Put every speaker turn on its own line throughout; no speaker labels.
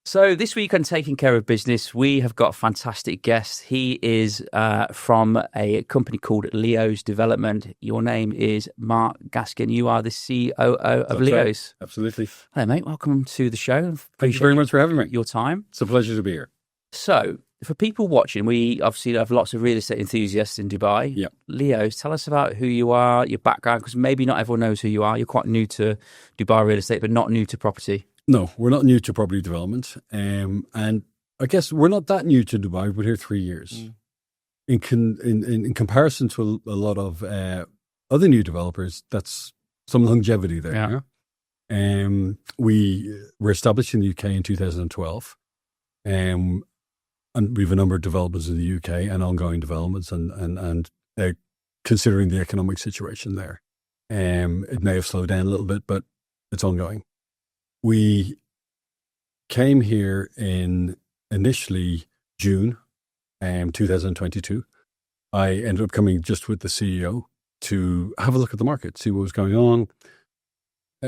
So this week on Taking Care of Business, we have got a fantastic guest. He is from a company called LEOS Development. Your name is Mark Gaskin. You are the COO of LEOS.
Right. Absolutely.
Hello, mate. Welcome to the show.
Thank you very much for having me.
Your time.
It's a pleasure to be here.
So for people watching, we obviously have lots of real estate enthusiasts in Dubai.
Yeah.
LEOS, tell us about who you are, your background, because maybe not everyone knows who you are. You're quite new to Dubai real estate, but not new to property.
No, we're not new to property development. And I guess we're not that new to Dubai. We're here 3 years. In comparison to a lot of other new developers, that's some longevity there. Yeah? We were established in the UK in 2012. And we have a number of developments in the UK and ongoing developments and considering the economic situation there. It may have slowed down a little bit, but it's ongoing. We came here in initially June 2022. I ended up coming just with the CEO to have a look at the market, see what was going on,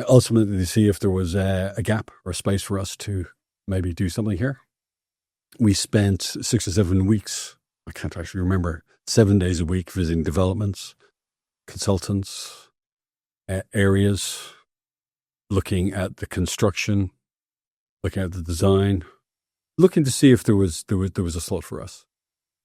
ultimately see if there was a gap or space for us to maybe do something here. We spent 6 or 7 weeks, I can't actually remember, 7 days a week visiting developments, consultants, areas, looking at the construction, looking at the design, looking to see if there was a slot for us.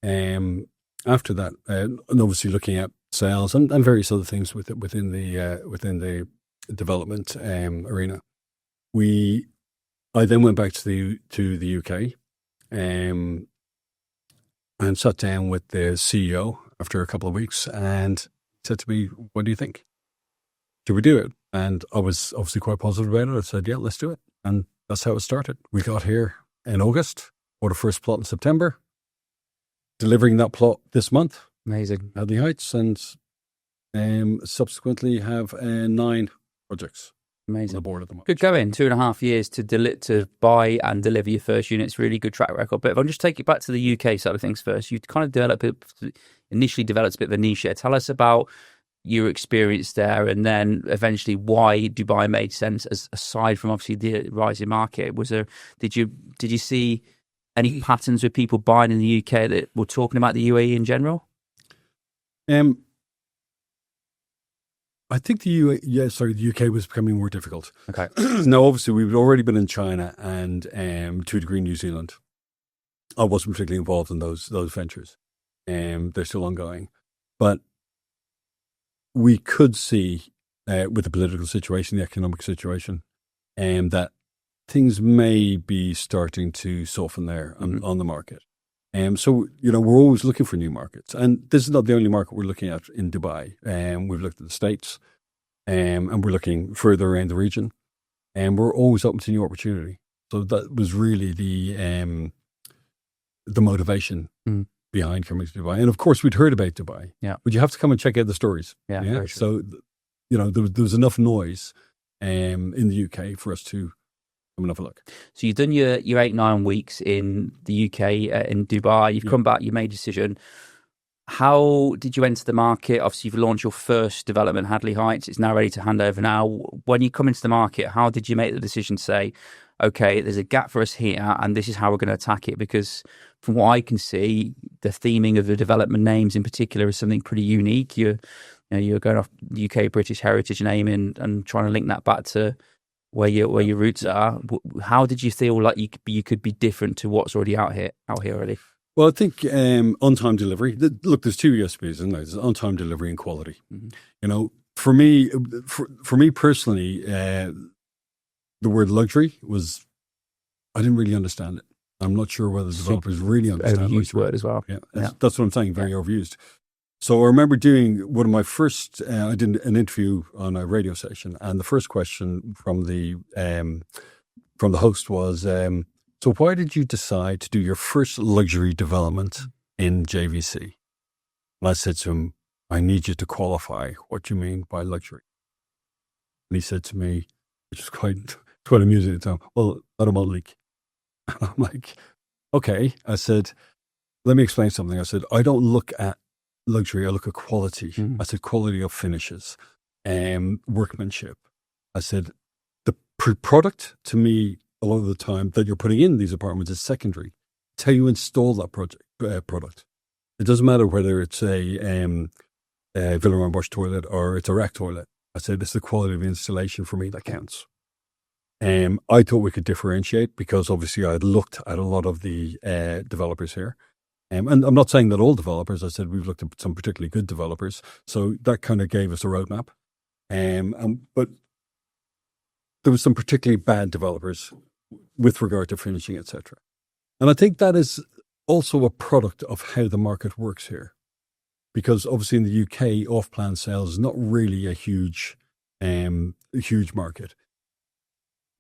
After that, and obviously looking at sales and various other things within the development arena. I then went back to the UK and sat down with the CEO after a couple of weeks and said to me, "What do you think? Should we do it?" And I was obviously quite positive about it. I said, "Yeah, let's do it." And that's how it started. We got here in August, bought our first plot in September, delivering that plot this month.
Amazing.
Hadley Heights, and subsequently have 9 projects.
Amazing.
On the board at the moment.
Good going. 2.5 years to buy and deliver your first units. Really good track record. But if I just take it back to the UK side of things first, you kind of initially developed a bit of a niche here. Tell us about your experience there, and then eventually why Dubai made sense, aside from obviously the rising market. Did you see any patterns with people buying in the UK that were talking about the UAE in general?
I think the UK was becoming more difficult.
Okay.
Now, obviously, we've already been in China and to a degree New Zealand. I wasn't particularly involved in those ventures. They're still ongoing, but we could see with the political situation, the economic situation, that things may be starting to soften there on the market. So, we're always looking for new markets. And this is not the only market we're looking at in Dubai. We've looked at the States, and we're looking further around the region. And we're always open to new opportunity. So that was really the motivation behind coming to Dubai. And of course, we'd heard about Dubai.
Yeah.
But you have to come and check out the stories.
Yeah.
So, there was enough noise in the UK for us to come and have a look.
So you've done your 8-9 weeks in the UK, in Dubai. You've come back, you made a decision. How did you enter the market? Obviously, you've launched your first development, Hadley Heights. It's now ready to hand over now. When you come into the market, how did you make the decision to say, okay, there's a gap for us here, and this is how we're going to attack it? Because from what I can see, the theming of the development names in particular is something pretty unique. You're going off UK British heritage name and trying to link that back to where your roots are. How did you feel like you could be different to what's already out here already?
Well, I think on-time delivery. Look, there's 2 USPs, isn't there? There's on-time delivery and quality. Mm-hmm. For me personally, the word luxury I didn't really understand it. I'm not sure whether developers really understand it.
Overused word as well.
Yeah, that's what I'm saying. Very overused. So I remember doing one of my first. I did an interview on a radio station, and the first question from the host was, "So why did you decide to do your first luxury development in JVC?" And I said to him, "I need you to qualify what you mean by luxury." And he said to me, which was quite amusing at the time, "Well, not a leak." And I'm like, "Okay." I said, "Let me explain something." I said, "I don't look at luxury, I look at quality." I said, quality of finishes and workmanship. I said, the product to me a lot of the time that you're putting in these apartments is secondary. It's how you install that product. It doesn't matter whether it's a Villeroy Bosch toilet or it's a rack toilet. I said it's the quality of the installation for me that counts. I thought we could differentiate because obviously I had looked at a lot of the developers here. And I'm not saying that all developers, I said we've looked at some particularly good developers. So that kind of gave us a roadmap. But there was some particularly bad developers with regard to finishing, etc. And I think that is also a product of how the market works here. Because obviously in the UK, off-plan sales is not really a huge market.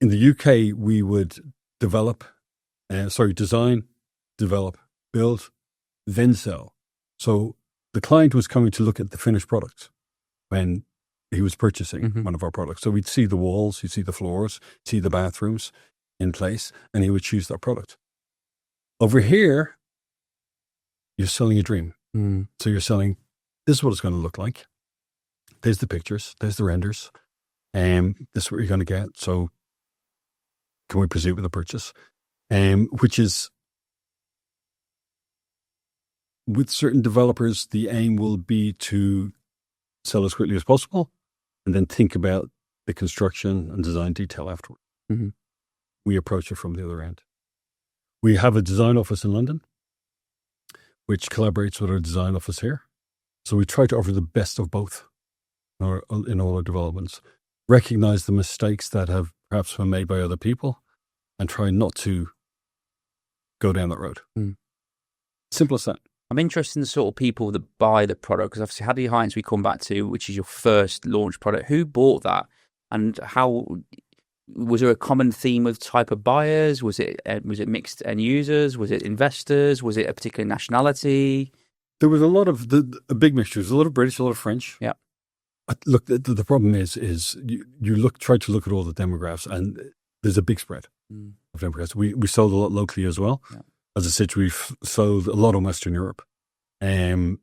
In the UK, we would design, develop, build, then sell. So the client was coming to look at the finished product when he was purchasing one of our products. So we'd see the walls, you'd see the floors, see the bathrooms in place, and he would choose that product. Over here, you're selling a dream. So you're selling, this is what it's going to look like. There's the pictures, there's the renders, this is what you're going to get. So can we proceed with the purchase? Which is, with certain developers, the aim will be to sell as quickly as possible and then think about the construction and design detail afterwards. We approach it from the other end. We have a design office in London, which collaborates with our design office here. So we try to offer the best of both in all our developments. Recognize the mistakes that have perhaps been made by other people and try not to go down that road. Simple as that.
I'm interested in the sort of people that buy the product, because obviously Hadley Heights we come back to, which is your first launch product. Who bought that, and how was there a common theme of type of buyers? Was it mixed end users? Was it investors? Was it a particular nationality?
There was a lot of a big mixture. There's a lot of British, a lot of French.
Yeah.
Look, the problem is you try to look at all the demographics, and there's a big spread of demographics. We sold a lot locally as well. Yeah. As I said, we've sold a lot in Western Europe. Some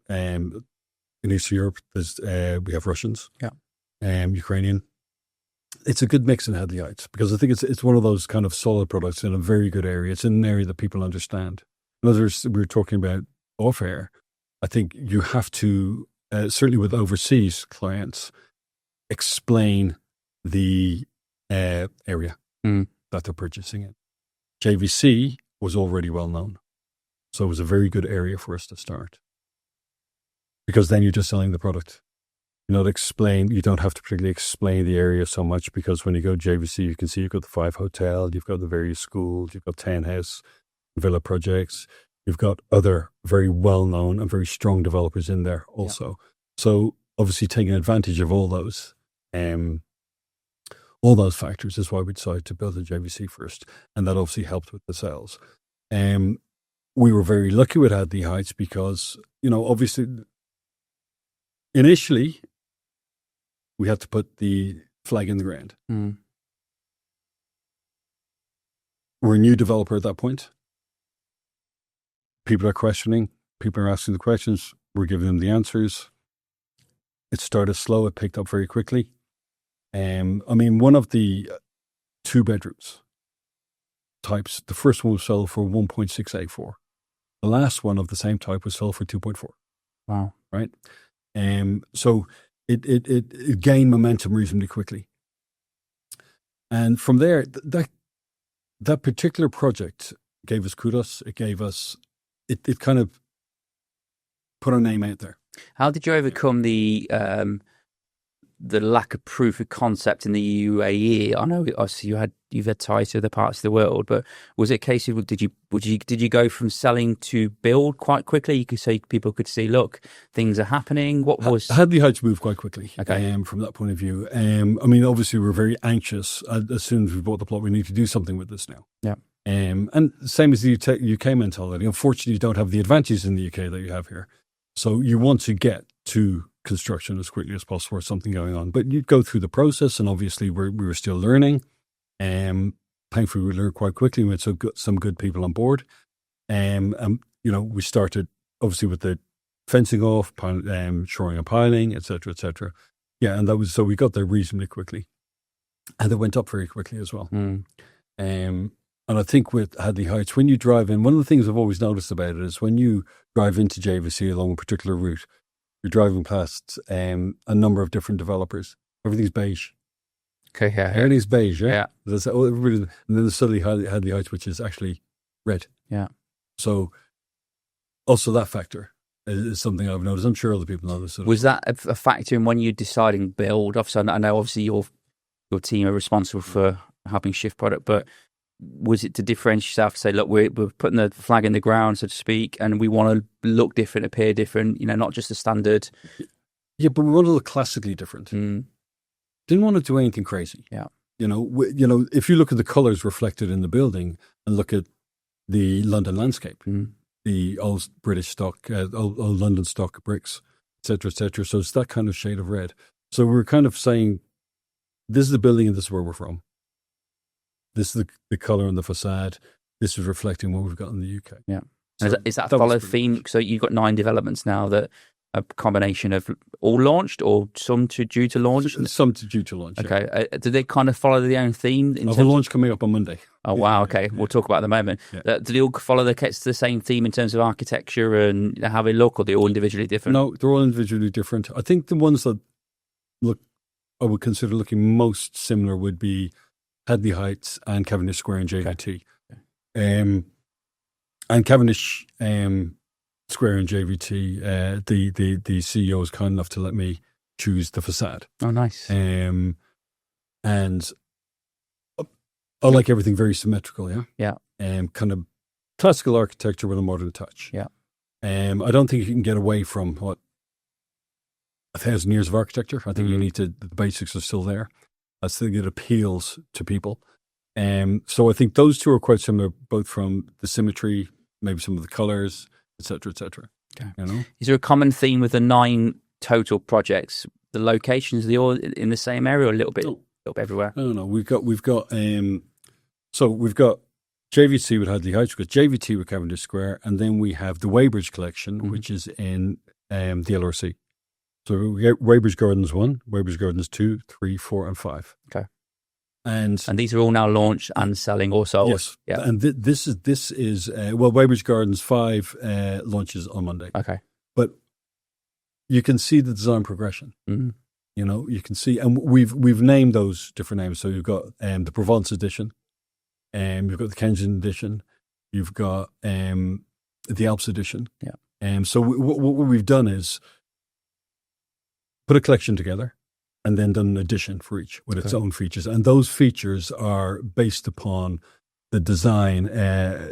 in Eastern Europe, we have Russians, Ukrainian. It's a good mix in Hadley Heights because I think it's one of those kind of solid products in a very good area. It's in an area that people understand. In other words, we were talking about off air. I think you have to, certainly with overseas clients, explain the area that they're purchasing in. JVC was already well known. So it was a very good area for us to start. Because then you're just selling the product. You don't have to particularly explain the area so much, because when you go to JVC, you can see you've got the 5 Hotel, you've got the various schools, you've got townhouse, villa projects, you've got other very well-known and very strong developers in there also. Yeah. So obviously taking advantage of all those factors is why we decided to build a JVC first. And that obviously helped with the sales. We were very lucky with Hadley Heights because, obviously initially we had to put the flag in the ground. We're a new developer at that point. People are questioning, people are asking the questions, we're giving them the answers. It started slow, it picked up very quickly. One of the 2 bedrooms types, the first one was sold for 1.684. The last one of the same type was sold for 2.4.
Wow.
Right? So it gained momentum reasonably quickly. And from there, that particular project gave us kudos. It gave us, it kind of put our name out there.
How did you overcome the lack of proof of concept in the UAE? I know obviously you've had ties to other parts of the world, but was it a case of did you go from selling to build quite quickly? You could say people could see, look, things are happening. What was
Hadley Heights moved quite quickly?
Okay.
From that point of view, obviously we're very anxious. As soon as we bought the plot, we need to do something with this now.
Yeah.
And same as the UK mentality. Unfortunately, you don't have the advantages in the UK that you have here. So you want to get to construction as quickly as possible or something going on. But you'd go through the process, and obviously we were still learning. Thankfully, we learned quite quickly. We had some good people on board. We started obviously with the fencing off, shoring and piling, etc., etc. Yeah, and so we got there reasonably quickly. And it went up very quickly as well. And I think with Hadley Heights, when you drive in, one of the things I've always noticed about it is when you drive into JVC along a particular route, you're driving past a number of different developers. Everything's beige.
Okay, yeah.
Everything's beige, yeah?
Yeah.
That's, everybody, and then there's suddenly Hadley Heights, which is actually red.
Yeah.
So also that factor is something I've noticed. I'm sure other people know this.
Was that a factor in when you're deciding build? Obviously, I know obviously your team are responsible for helping shift product, but was it to differentiate yourself to say, look, we're putting the flag in the ground, so to speak, and we want to look different, appear different, not just the standard?
Yeah, but we want to look classically different. Didn't want to do anything crazy.
Yeah.
If you look at the colours reflected in the building and look at the London landscape, the old British stock, old London stock bricks, et cetera, so it's that kind of shade of red. So we're kind of saying, this is the building and this is where we're from. This is the colour on the facade. This is reflecting what we've got in the UK.
Yeah. So is that a follow theme? So you've got 9 developments now that a combination of all launched or some due to launch?
Some due to launch,
okay.
Yeah.
Do they kind of follow their own theme?
I have a launch coming up on Monday.
Oh, wow. Okay. Yeah. We'll talk about it in a moment. Yeah. Do they all follow the same theme in terms of architecture and how they look, or are they all individually different?
No, they're all individually different. I think the ones that I would consider looking most similar would be Hadley Heights and Cavendish Square and JVT. Okay. And Cavendish Square and JVT, the CEO is kind enough to let me choose the facade.
Oh, nice.
And I like everything very symmetrical,
Yeah.
Kind of classical architecture with a modern touch.
Yeah.
I don't think you can get away from 1,000 years of architecture. I think you need to, the basics are still there. I think it appeals to people. So I think those two are quite similar, both from the symmetry, maybe some of the colours, et cetera, et cetera.
Okay. Is there a common theme with the 9 total projects? The locations, are they all in the same area or a little bit everywhere?
No. We've got JVC with Hadley Heights, we've got JVT with Cavendish Square, and then we have the Weybridge collection, which is in the LRC. So we get Weybridge Gardens 1, Weybridge Gardens 2, 3, 4, and 5.
Okay.
And
these are all now launched and selling or sold?
Yes. Yeah. And this is Weybridge Gardens 5 launches on Monday.
Okay.
But you can see the design progression. Mm-hmm. You can see, and we've named those different names. So you've got the Provence edition, you've got the Kensington edition, you've got the Alps edition.
Yeah.
So what we've done is put a collection together and then done an edition for each with its own features. And those features are based upon the design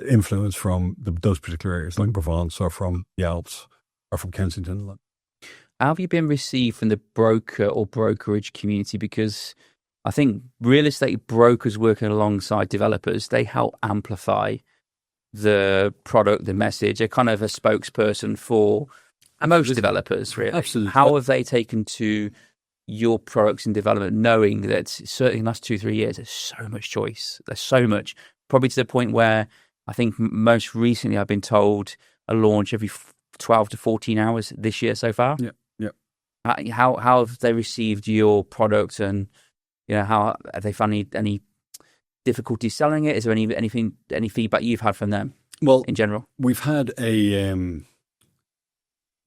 influence from those particular areas, like Provence or from the Alps or from Kensington and London.
How have you been received from the broker or brokerage community? Because I think real estate brokers working alongside developers, they help amplify the product, the message. They're kind of a spokesperson for most developers, really.
Absolutely.
How have they taken to your products in development, knowing that certainly in the last 2-3 years, there's so much choice. There's so much, probably to the point where I think most recently I've been told a launch every 12 to 14 hours this year so far.
Yeah.
How have they received your product, and how have they found any difficulty selling it? Is there any feedback you've had from them?
Well,
in general,
we've had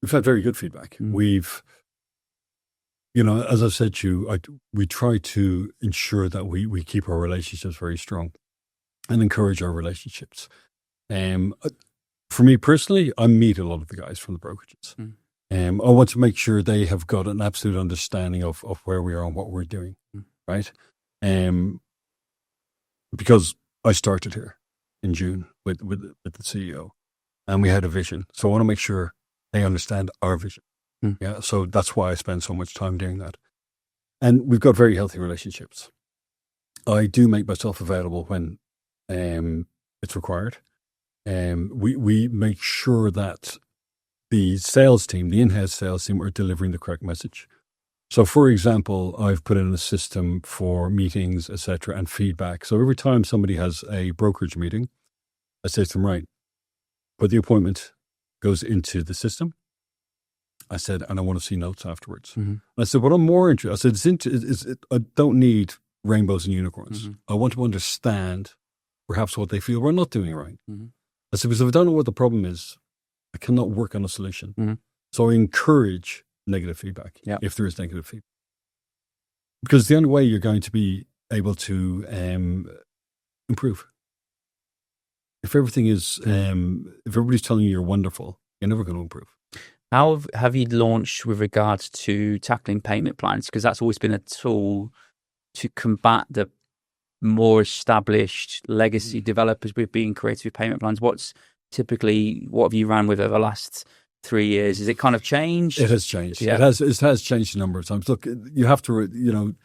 very good feedback. We've, as I've said to you, we try to ensure that we keep our relationships very strong and encourage our relationships. For me personally, I meet a lot of the guys from the brokerages. I want to make sure they have got an absolute understanding of where we are and what we're doing, right? Because I started here in June with the CEO, and we had a vision. So I want to make sure they understand our vision. Yeah, so that's why I spend so much time doing that. And we've got very healthy relationships. I do make myself available when it's required. We make sure that the sales team, the in-house sales team, are delivering the correct message. So, for example, I've put in a system for meetings, etc., and feedback. So every time somebody has a brokerage meeting, I say to them, right, put the appointment goes into the system. I said, and I want to see notes afterwards. I said, what I'm more interested, I said, I don't need rainbows and unicorns. I want to understand perhaps what they feel we're not doing right.
Mm-hmm.
I said, because if I don't know what the problem is, I cannot work on a solution.
Mm-hmm.
So I encourage negative feedback if there is negative feedback. Because the only way you're going to be able to improve. If everything is, if everybody's telling you you're wonderful, you're never going to improve.
How have you launched with regards to tackling payment plans? Because that's always been a tool to combat the more established legacy developers with being creative with payment plans. What have you ran with over the last 3 years? Has it kind of changed?
It has changed.
Yeah.
It has changed a number of times. Look, you have to, you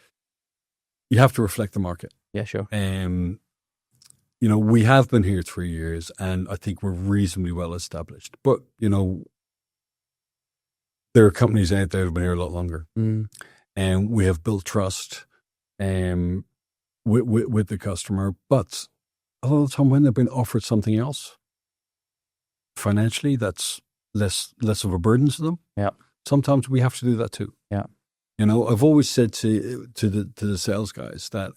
have to reflect the market.
Yeah, sure.
We have been here 3 years, and I think we're reasonably well established. But there are companies out there who've been here a lot longer, and we have built trust with the customer. But a lot of the time, when they've been offered something else financially, that's less of a burden to them.
Yeah.
Sometimes we have to do that too.
Yeah.
I've always said to the sales guys that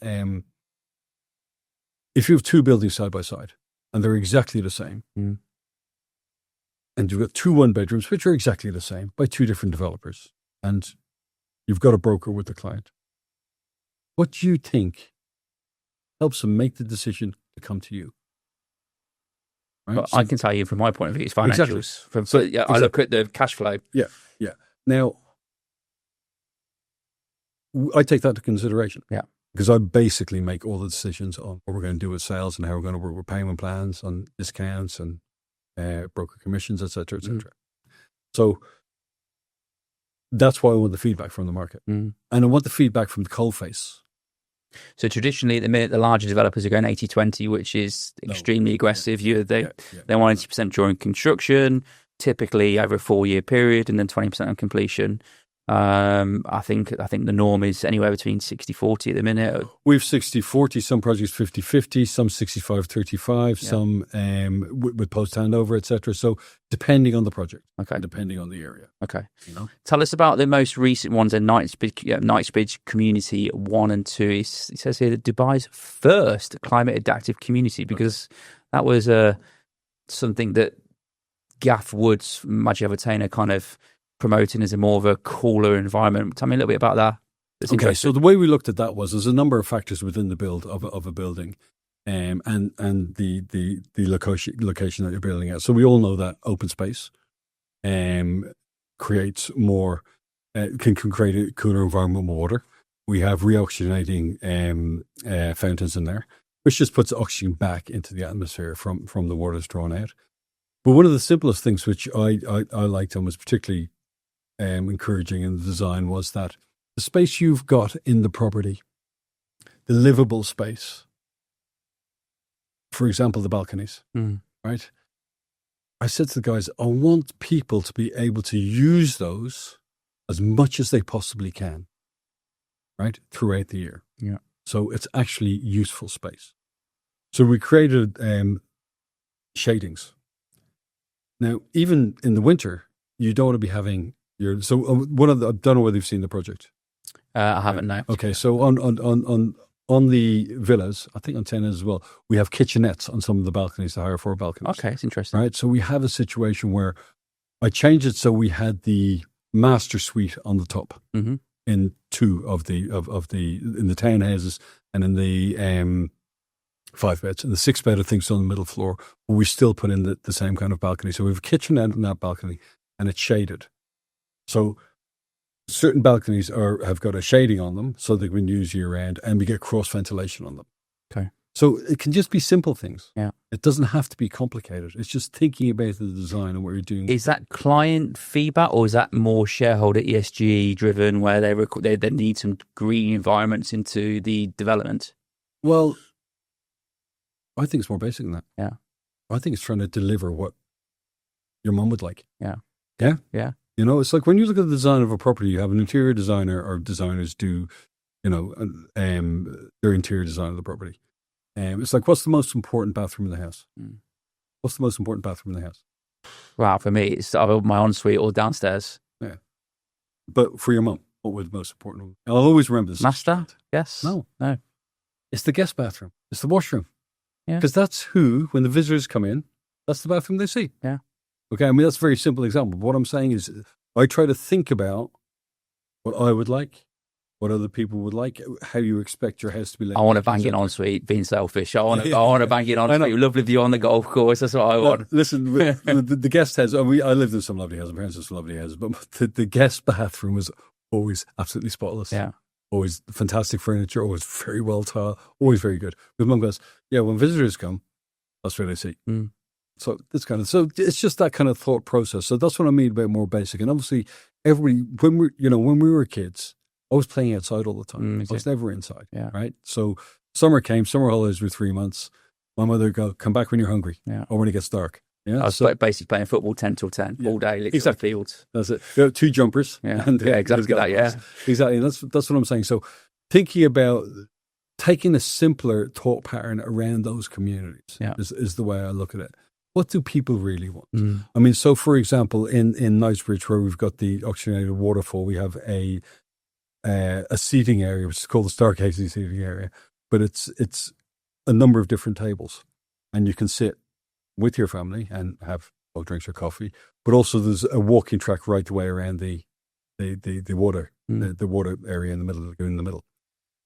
if you have two buildings side by side and they're exactly the same, and you've got 2 1-bedrooms which are exactly the same by 2 different developers, and you've got a broker with the client, what do you think helps them make the decision to come to you? Right?
Well, I can tell you from my point of view, it's financials.
Exactly.
I look at the cash flow.
Yeah. Now, I take that into consideration.
Yeah.
Because I basically make all the decisions on what we're going to do with sales and how we're going to work with payment plans, on discounts and broker commissions, et cetera, et cetera. So that's why I want the feedback from the market. And I want the feedback from the coalface.
So traditionally, at the minute, the larger developers are going 80-20, which is extremely aggressive. They want 80% during construction, typically over a 4-year period, and then 20% on completion. I think the norm is anywhere between 60-40 at the minute.
We've 60-40, some projects 50-50, some 65-35, some with post-handover, etc. So depending on the project, depending on the area.
Okay. Tell us about the most recent ones in Knightsbridge Community 1 and 2. It says here that Dubai's first climate adaptive community, because that was something that Gaff Woods, Majid Avatana kind of promoting as a more of a cooler environment. Tell me a little bit about that.
Okay, so the way we looked at that was there's a number of factors within the build of a building, and the location that you're building at. So we all know that open space creates more, can create a cooler environment with water. We have reoxygenating fountains in there, which just puts oxygen back into the atmosphere from the water that's drawn out. But one of the simplest things which I liked and was particularly encouraging in the design was that the space you've got in the property, the livable space, for example, the balconies, right? I said to the guys, I want people to be able to use those as much as they possibly can, right, throughout the year.
Yeah.
So it's actually useful space. So we created shadings. Now, even in the winter, you don't want to be having I don't know whether you've seen the project.
I haven't, no.
Okay, so on the villas, I think on tenants as well, we have kitchenettes on some of the balconies, the higher floor balconies.
Okay, it's interesting.
Right, so we have a situation where I changed it so we had the master suite on the top in 2 of the in the townhouses and in the 5 beds. And the 6 bed, I think, is on the middle floor, but we still put in the same kind of balcony. So we have a kitchenette in that balcony, and it's shaded. So certain balconies have got a shading on them so they can use year round, and we get cross ventilation on them.
Okay.
So it can just be simple things.
Yeah.
It doesn't have to be complicated. It's just thinking about the design and what you're doing.
Is that client feedback, or is that more shareholder ESG driven, where they need some green environments into the development?
Well, I think it's more basic than that.
Yeah.
I think it's trying to deliver what your mum would like.
Yeah.
Yeah?
Yeah.
It's like when you look at the design of a property, you have an interior designer, or designers do, their interior design of the property. It's like, what's the most important bathroom in the house? What's the most important bathroom in the house?
Wow, for me, it's either my ensuite or downstairs.
Yeah. But for your mum, what was the most important? I'll always remember this.
Master? Yes.
No.
No.
It's the guest bathroom. It's the washroom.
Yeah.
Because that's who, when the visitors come in, that's the bathroom they see.
Yeah.
Okay, I mean, that's a very simple example. But what I'm saying is I try to think about what I would like, what other people would like, how you expect your house to be like.
I want to bang it en suite, being selfish. I want to bang it en suite. Lovely view on the golf course. That's what I want.
Listen, the guest house, I lived in some lovely houses, my parents had some lovely houses, but the guest bathroom was always absolutely spotless.
Yeah.
Always fantastic furniture, always very well tiled, always very good. With Mum goes, yeah, when visitors come, that's what I see.
Mm.
So it's just that kind of thought process. So that's what I mean about more basic. And obviously, when we were kids, I was playing outside all the time. I was never inside.
Yeah.
Right. So summer holidays were 3 months. My mother would go, come back when you're hungry.
Yeah.
Or when it gets dark. Yeah.
I was basically playing football 10 till 10 all day, literally
exactly.
on fields.
That's it. 2 jumpers.
Yeah.
And,
exactly that. Yeah.
Exactly. That's what I'm saying. So thinking about taking a simpler thought pattern around those communities is the way I look at it. What do people really want?
Mm.
I mean, so for example, in Knightsbridge, where we've got the oxygenated waterfall, we have a seating area, which is called the Stargazing seating area, but it's a number of different tables, and you can sit with your family and have drinks or coffee. But also, there's a walking track right the way around the water, the water area in the middle, in the middle.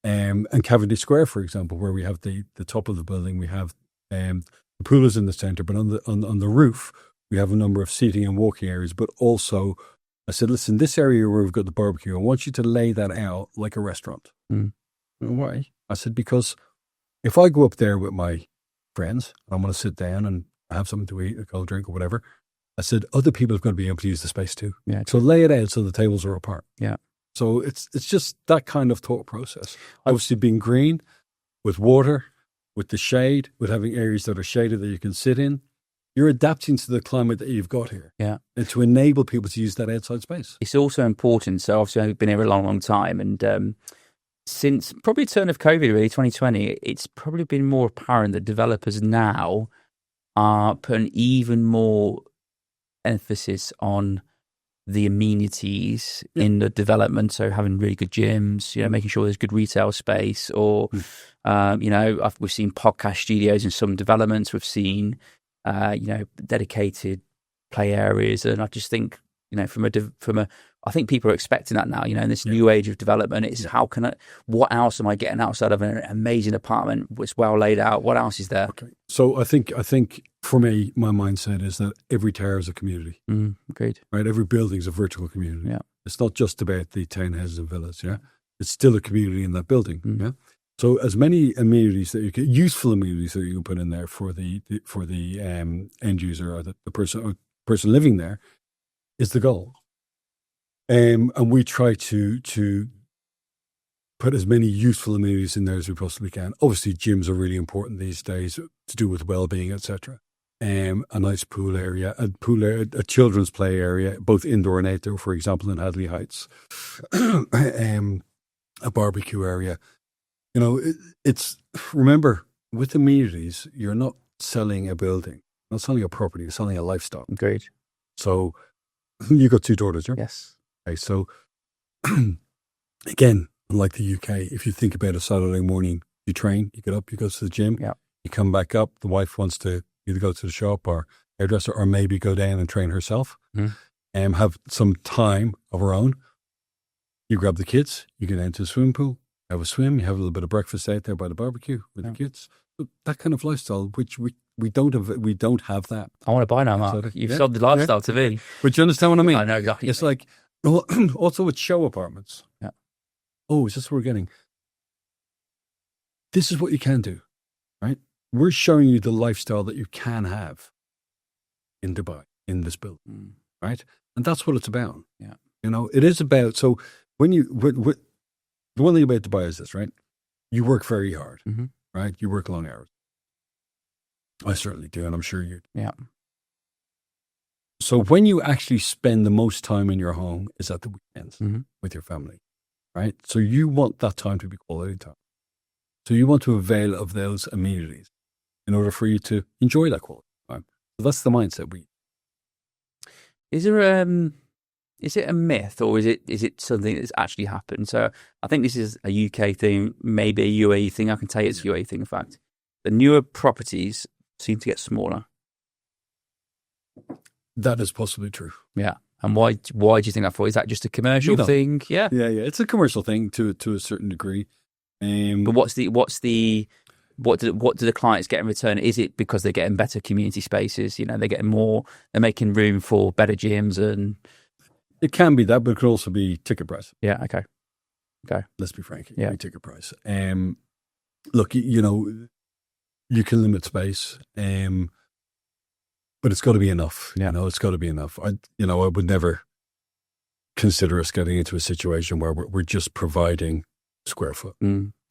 And Cavendish Square, for example, where we have the top of the building, we have the pool is in the centre, but on the roof we have a number of seating and walking areas. But also, I said, listen, this area where we've got the barbecue, I want you to lay that out like a restaurant.
Mm.
Why? I said, because if I go up there with my friends and I want to sit down and have something to eat, a cold drink or whatever, I said, other people have got to be able to use the space too.
Yeah.
So lay it out so the tables are apart.
Yeah.
So it's just that kind of thought process. Obviously being green, with water, with the shade, with having areas that are shaded that you can sit in. You're adapting to the climate that you've got here.
Yeah.
And to enable people to use that outside space.
It's also important. So obviously I've been here a long, long time. And since probably the turn of COVID, really, 2020, it's probably been more apparent that developers now are putting even more emphasis on the amenities in the development. So having really good gyms, making sure there's good retail space, or, we've seen podcast studios in some developments. We've seen, dedicated play areas. And I just think, I think people are expecting that now, in this new age of development. It's what else am I getting outside of an amazing apartment that's well laid out? What else is there?
Okay. So I think for me, my mindset is that every tower is a community.
Agreed.
Right? Every building is a vertical community.
Yeah. It's
not just about the townhouses and villas. Yeah. It's still a community in that building. Yeah. So as many amenities that you can, useful amenities that you can put in there for the end user or the person living there is the goal. And we try to put as many useful amenities in there as we possibly can. Obviously, gyms are really important these days to do with well-being, etc. A nice pool area, a children's play area, both indoor and outdoor, for example, in Hadley Heights. A barbecue area. Remember, with amenities, you're not selling a building, not selling a property, you're selling a lifestyle.
Agreed.
So, you got 2 daughters, yeah?
Yes.
Okay, so, again, unlike the UK, if you think about a Saturday morning, you train, you get up, you go to the gym, you come back up, the wife wants to either go to the shop or hairdresser or maybe go down and train herself and have some time of her own. You grab the kids, you go down to the swimming pool, have a swim, you have a little bit of breakfast out there by the barbecue with the kids. So that kind of lifestyle, which we don't have that.
I want to buy now, Mark. You've sold the lifestyle to me.
But you understand what I mean?
I know exactly.
It's like, also with show apartments.
Yeah.
Oh, is this what we're getting? This is what you can do, right? We're showing you the lifestyle that you can have in Dubai, in this building, right? And that's what it's about.
Yeah.
It is about, so when the one thing about Dubai is this, right? You work very hard, right? You work long hours. I certainly do, and I'm sure you do.
Yeah.
So when you actually spend the most time in your home is at the weekends with your family, right? So you want that time to be quality time. So you want to avail of those amenities in order for you to enjoy that quality time. So that's the mindset we.
Is there is it a myth or is it something that's actually happened? So I think this is a UK thing, maybe a UAE thing. I can tell you it's a UAE thing, in fact. the newer properties seem to get smaller.
That is possibly true.
Yeah. And why do you think that for? Is that just a commercial thing? Yeah.
Yeah. It's a commercial thing to a certain degree.
But what do the clients get in return? Is it because they're getting better community spaces? They're getting more, they're making room for better gyms and...
It can be that, but it could also be ticket price.
Yeah, okay.
Let's be frank.
Yeah.
Ticket price. Look, you can limit space, but it's got to be enough.
Yeah.
It's got to be enough. I would never consider us getting into a situation where we're just providing square foot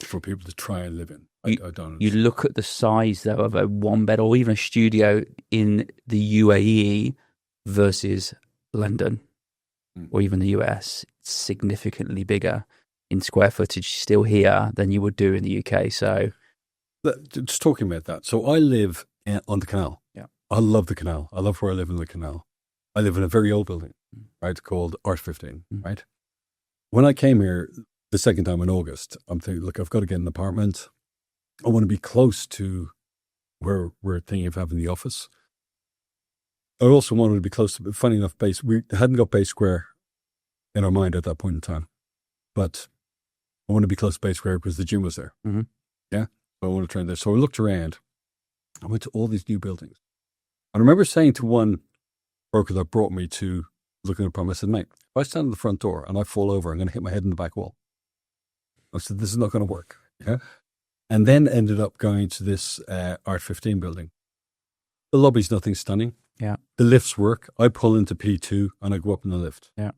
for people to try and live in. I don't.
You look at the size, though, of a one bed or even a studio in the UAE versus London or even the US, it's significantly bigger in square footage still here than you would do in the UK. So,
just talking about that. So I live on the canal.
Yeah.
I love the canal. I love where I live in the canal. I live in a very old building, right, called R15, right? When I came here the second time in August, I'm thinking, look, I've got to get an apartment. I want to be close to where we're thinking of having the office. I also wanted to be close to, funny enough, we hadn't got Bay Square in our mind at that point in time, but I wanted to be close to Bay Square because the gym was there.
Mm-hmm.
Yeah. So I want to train there. So I looked around. I went to all these new buildings. I remember saying to one broker that brought me to looking at a problem, I said, mate, if I stand at the front door and I fall over, I'm going to hit my head in the back wall. I said, this is not going to work. Yeah. And then ended up going to this Art 15 building. The lobby's nothing stunning.
Yeah.
The lifts work. I pull into P2 and I go up in the lift.
Yeah.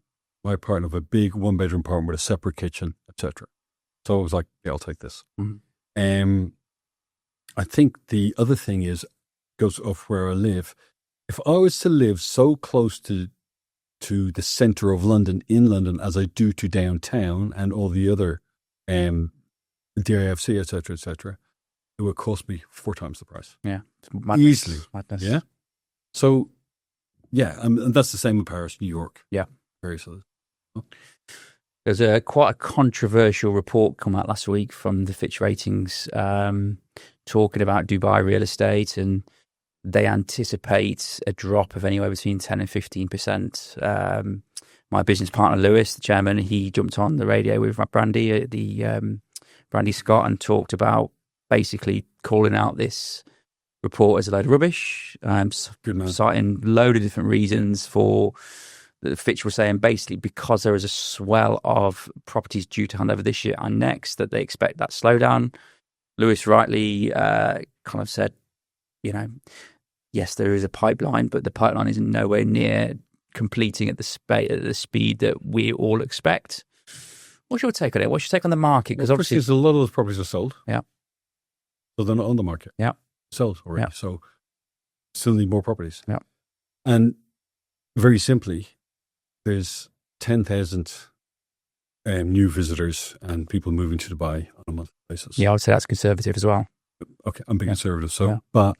My partner of a big one-bedroom apartment with a separate kitchen, etc. So I was like, yeah, I'll take this.
Mm-hmm.
I think the other thing is, goes off where I live. If I was to live so close to the centre of London, in London, as I do to downtown and all the other DIFC, etc., it would cost me 4 times the price.
Yeah.
Easily.
Madness.
Yeah. So, yeah, and that's the same in Paris, New York.
Yeah.
Very solid. Oh.
There's quite a controversial report come out last week from the Fitch Ratings talking about Dubai real estate, and they anticipate a drop of anywhere between 10 and 15%. My business partner, Lewis, the chairman, he jumped on the radio with Brandy, Brandy Scott, and talked about basically calling out this report as a load of rubbish, citing load of different reasons for the Fitch was saying basically because there is a swell of properties due to hand over this year and next that they expect that slowdown. Lewis rightly kind of said, yes, there is a pipeline, but the pipeline is nowhere near completing at the speed that we all expect. What's your take on it? What's your take on the market? Because obviously
a lot of those properties are sold.
Yeah.
So they're not on the market.
Yeah.
Sold already.
Yeah.
So still need more properties.
Yeah.
And very simply, there's 10,000 new visitors and people moving to Dubai on a monthly basis.
Yeah, I would say that's conservative as well.
Okay, I'm being conservative. So, but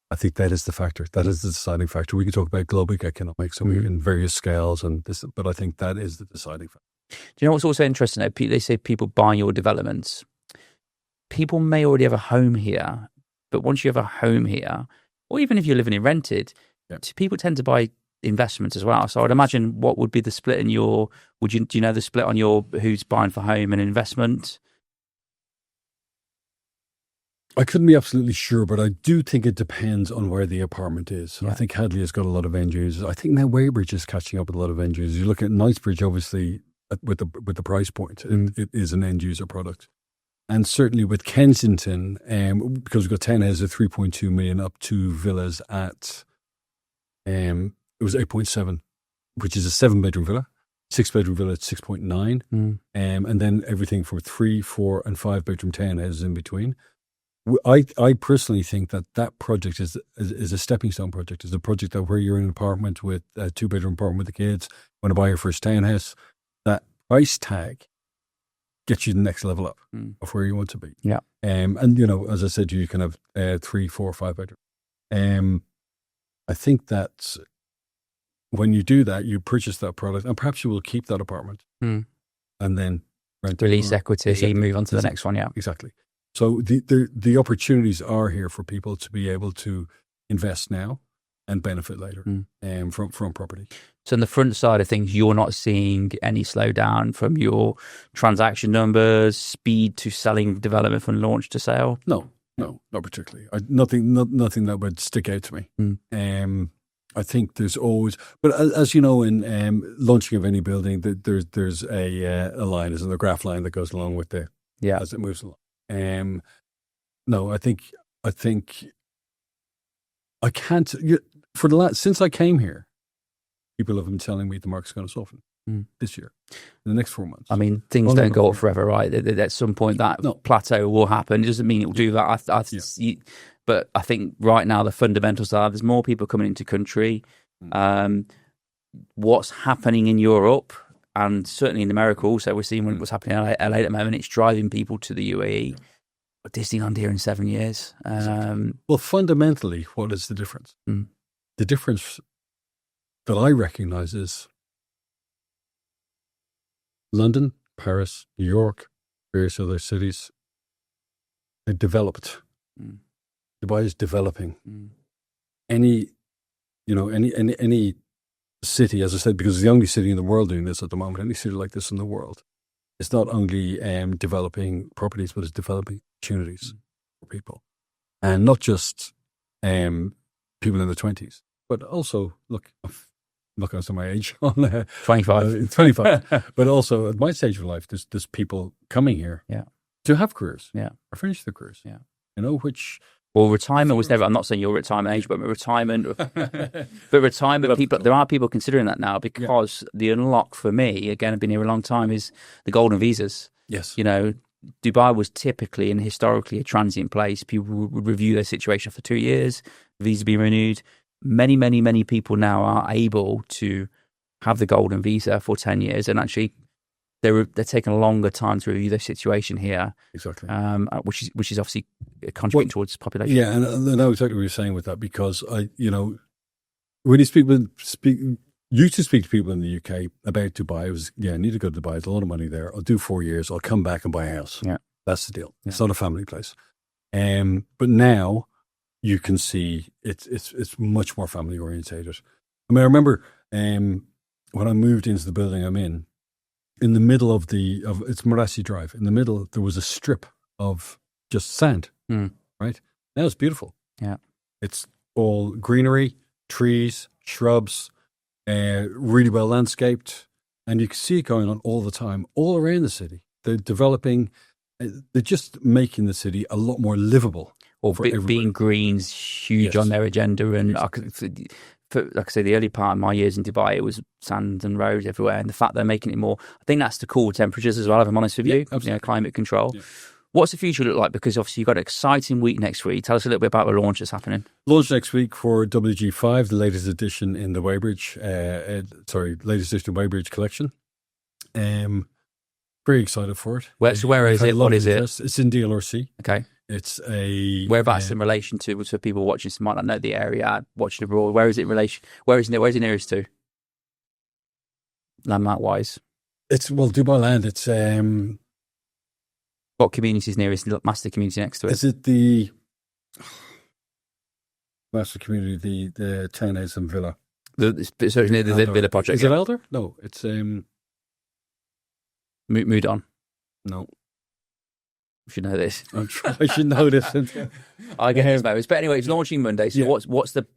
I think that is the factor. That is the deciding factor. We can talk about global economics and in various scales and this, but I think that is the deciding factor.
Do you know what's also interesting? They say people buy your developments. People may already have a home here, but once you have a home here, or even if you're living in rented, people tend to buy investments as well. So I'd imagine what would be the split in do you know the split on your who's buying for home and investment?
I couldn't be absolutely sure, but I do think it depends on where the apartment is. Yeah. I think Hadley has got a lot of end users. I think now Weybridge is catching up with a lot of end users. You look at Knightsbridge, obviously, with the price point, it is an end user product. And certainly with Kensington, because we've got 10 houses of 3.2 million up to villas at, it was 8.7, which is a 7-bedroom villa, 6-bedroom villa at 6.9, and then everything from 3, 4, and 5-bedroom townhouses in between. I personally think that project is a stepping stone project. It's a project that where you're in an apartment with a 2-bedroom apartment with the kids, want to buy your first townhouse, that price tag gets you the next level up of where you want to be.
Yeah.
And as I said, you can have 3, 4, 5-bedroom. I think that when you do that, you purchase that product, and perhaps you will keep that apartment and then rent
release
it.
equity, move on to the next one. Yeah,
exactly. So the opportunities are here for people to be able to invest now and benefit later from property.
So on the front side of things, you're not seeing any slowdown from your transaction numbers, speed to selling development from launch to sale?
No, not particularly. Nothing that would stick out to me. I think there's always, but as you know, in launching of any building, there's a line, isn't there, a graph line that goes along with as it moves along. No, I think I can't. Since I came here, people have been telling me the market's going to soften this year, in the next 4 months.
I mean, things don't go up forever, right? At some point, that plateau will happen. It doesn't mean it will do that. But I think right now the fundamentals are there's more people coming into country. What's happening in Europe and certainly in America also, we're seeing what's happening in LA at the moment. It's driving people to the UAE. Disneyland here in 7 years.
Well, fundamentally, what is the difference? The difference that I recognize is London, Paris, New York, various other cities, they developed. Dubai is developing. Any city, as I said, because it's the only city in the world doing this at the moment, any city like this in the world, it's not only developing properties, but it's developing opportunities for people. And not just people in their 20s, but also, look, I'm not going to say my age, on 25, but also at my stage of life, there's people coming here to have careers or finish their careers. Which...
Well, retirement was never, I'm not saying your retirement age, but retirement, people, there are people considering that now because the unlock for me, again, I've been here a long time, is the golden visas.
Yes.
Dubai was typically and historically a transient place. People would review their situation for 2 years, visa be renewed. Many, many, many people now are able to have the golden visa for 10 years and actually they're taking a longer time to review their situation here.
Exactly.
Which is obviously contributing towards population.
Yeah, and I know exactly what you're saying with that because when you speak used to speak to people in the UK about Dubai, it was, I need to go to Dubai. There's a lot of money there. I'll do 4 years. I'll come back and buy a house.
Yeah.
That's the deal. It's not a family place. But now you can see it's much more family orientated. I mean, I remember when I moved into the building I'm in the middle of it's Marassi Drive. In the middle, there was a strip of just sand, right? Now it's beautiful.
Yeah.
It's all greenery, trees, shrubs, really well landscaped. And you can see it going on all the time, all around the city. They're developing, they're just making the city a lot more livable.
Or being green's huge on their agenda. And like I say, the early part of my years in Dubai, it was sand and roads everywhere. And the fact they're making it more, I think that's to cool temperatures as well, if I'm honest with you. Climate control. Yeah. What's the future look like? Because obviously you've got an exciting week next week. Tell us a little bit about the launch that's happening.
Launch next week for WG5, the latest edition in the Weybridge, latest edition of Weybridge collection. Very excited for it.
Where is it? What is it?
It's in DLRC.
Okay.
It's a...
Whereabouts in relation to, for people watching, some might not know the area, watching abroad, where is it in relation, where's it nearest to? Landmark-wise?
It's, Dubai Land, it's...
What community is nearest, the master community next to it?
Is it the master community, the townhouse and villa?
So it's near the Villa project.
Is it Elder? No, it's...
Moudon?
No.
You should know this.
I should know this.
I can hear about this. But anyway, it's launching Monday. So what's the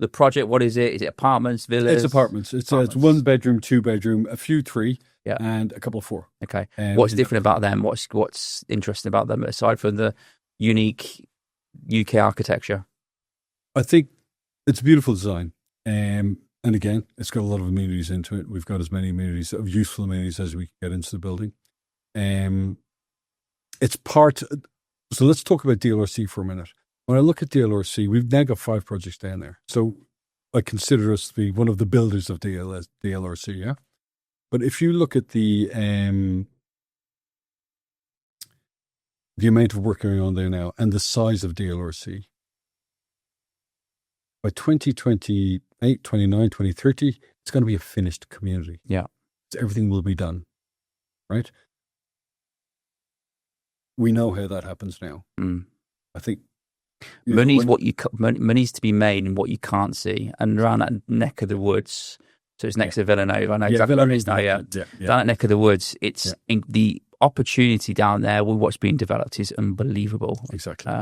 project? What is it? Is it apartments, villas?
It's apartments. It's 1 bedroom, 2 bedroom, a few 3, and a couple of 4.
Okay. What's different about them? What's interesting about them aside from the unique UK architecture?
I think it's a beautiful design. And again, it's got a lot of amenities into it. We've got as many amenities, useful amenities as we can get into the building. It's part... So let's talk about DLRC for a minute. When I look at DLRC, we've now got 5 projects down there. So I consider us to be one of the builders of DLRC, yeah? But if you look at the amount of work going on there now and the size of DLRC, by 2028, 29, 2030, it's going to be a finished community.
Yeah.
So everything will be done, right? we know how that happens now. I think
money's money's to be made in what you can't see, and around that neck of the woods. So it's next to Villanova. I know exactly where it is now. Yeah. Down that neck of the woods, it's the opportunity down there with what's being developed is unbelievable.
Exactly.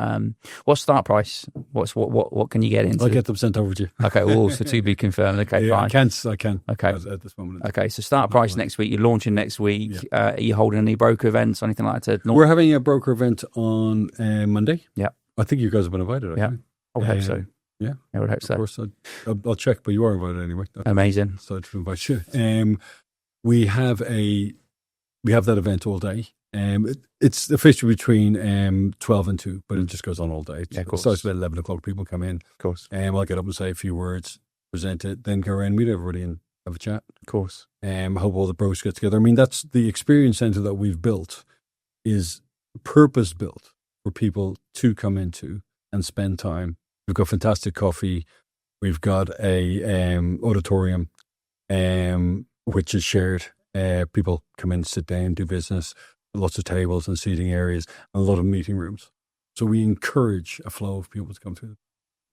What's start price? What can you get into?
I'll get them sent over to you.
Okay. So to be confirmed. Okay.
Yeah,
fine.
I can.
Okay.
At this moment.
Okay. So start price next week. You're launching next week. Yeah. Are you holding any broker events or anything like that?
We're having a broker event on Monday.
Yeah.
I think you guys have been invited.
Yeah. I would hope so.
Yeah,
I would hope so.
Of course, I'll check, but you are invited anyway.
Amazing.
So to invite you. We have that event all day. It's officially between 12 and 2, but it just goes on all day.
Yeah, of course.
It starts about 11 o'clock. People come in.
Of course.
I'll get up and say a few words, present it, then go around, meet everybody and have a chat.
Of course.
I hope all the bros get together. I mean, that's the experience center that we've built is purpose built for people to come into and spend time. We've got fantastic coffee. We've got a auditorium, which is shared. People come in, sit down, do business. Lots of tables and seating areas, and a lot of meeting rooms. So we encourage a flow of people to come through.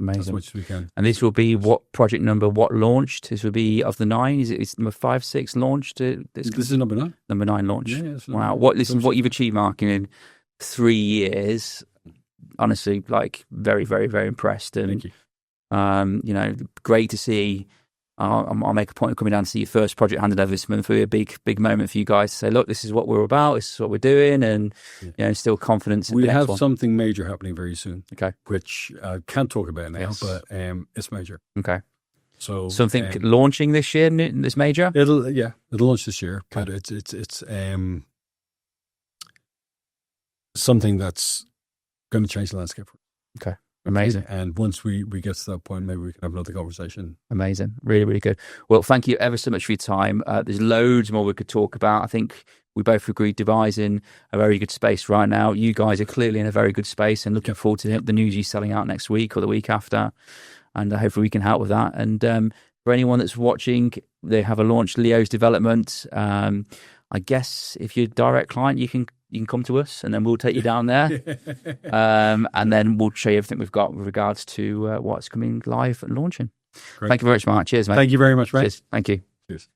Amazing.
As much as we can.
And this will be what project number? What launched? This will be of the 9. It's number 5, 6 launched.
This is number 9.
Number 9 launch.
Yeah,
wow. Listen, what you've achieved, Mark, in 3 years. Honestly, like very, very, very impressed. And,
thank
you. Great to see. I'll make a point of coming down to see your first project handed over this month. It'll be a big moment for you guys to say, look, this is what we're about. This is what we're doing. And, still confidence.
We have something major happening very soon.
Okay.
Which I can't talk about now, but it's major.
Okay.
So
something launching this year, this major?
It'll launch this year, but it's something that's going to change the landscape.
Okay. Amazing.
And once we get to that point, maybe we can have another conversation.
Amazing. Really, really good. Well, thank you ever so much for your time. There's loads more we could talk about. I think we both agreed Dubai's in a very good space right now. You guys are clearly in a very good space and looking forward to the news you're selling out next week or the week after. And hopefully we can help with that. And for anyone that's watching, they have a launch, LEOS Development. I guess if you're a direct client, you can come to us and then we'll take you down there. And then we'll show you everything we've got with regards to what's coming live and launching. Great. Thank you very much, Mark. Cheers, mate.
Thank you very much, mate.
Cheers. Thank you.
Cheers.